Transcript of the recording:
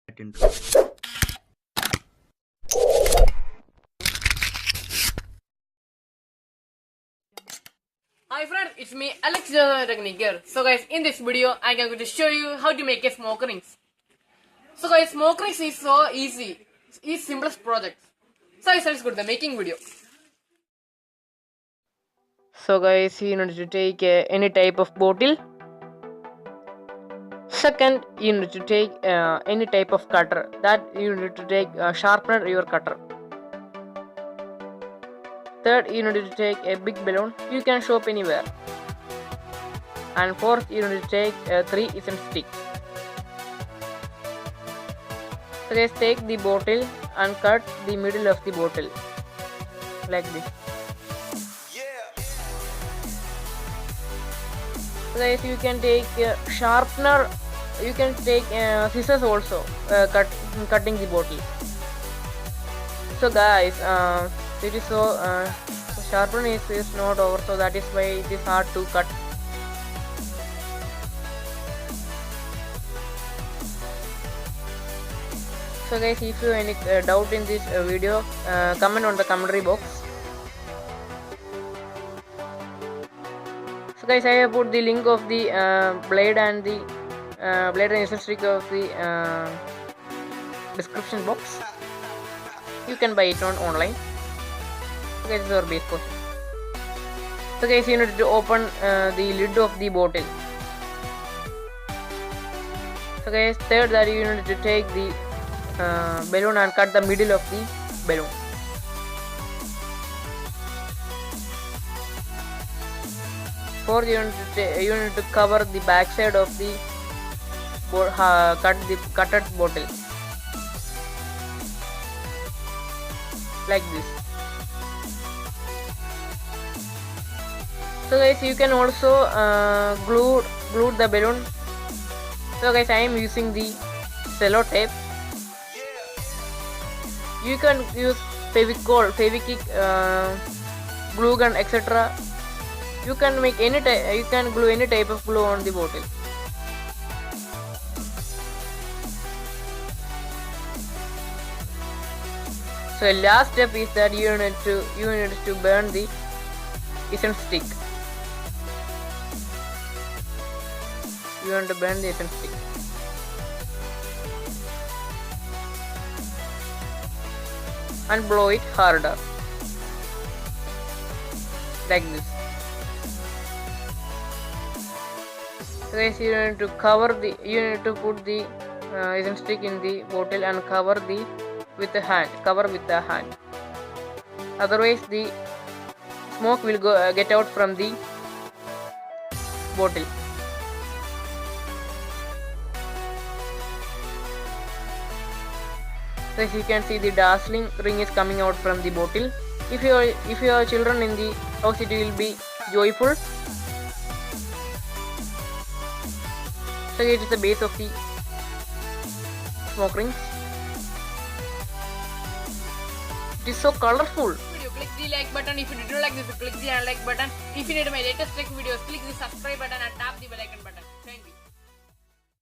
intro. Hi friends, it's me Alex Mr.Technic here. So guys, in this video I am going to show you how to make a smoke rings. So guys, smoke rings is so easy. It's simplest project. So guys, let's go to the making video. So guys, you need to take any type of bottle. Second, you need to take any type of cutter. That you need to take sharpener your cutter. Third, you need to take a big balloon. You can shop anywhere. And fourth, you need to take 3 essence sticks. So guys, take the bottle and cut the middle of the bottle like this. So guys, you can take sharpener. You can take scissors also cutting the bottle. So guys, it is so sharpener is not over, so that is why it is hard to cut. So guys, if you have any doubt in this video, comment on the commentary box. So guys, I have put the link of the blade and the blade and essence stick of the description box. You can buy it on online. So guys, this is our base course. So guys, you need to open the lid of the bottle. So guys, third, that you need to take the balloon and cut the middle of the balloon. Fourth, you need to cover the back side of the cutted bottle like this. So guys, you can also glue the balloon. So guys, I am using the cello tape. You can use Fevicol, Fevikick, glue gun, etc. You can make any type. You can glue any type of glue on the bottle. So last step is that you need to burn the essence stick. You want to burn the essence stick. And blow it harder like this. So guys, you need to put the essence stick in the bottle and cover with the hand. Otherwise the smoke will get out from the bottle. So as you can see, the dazzling ring is coming out from the bottle. If you have children in the house, it will be joyful. So it is the base of the smoke rings. It is so colorful. Click the like button. If you did not like this, click the unlike button. If you need my latest tech videos, click the subscribe button and tap the bell icon button.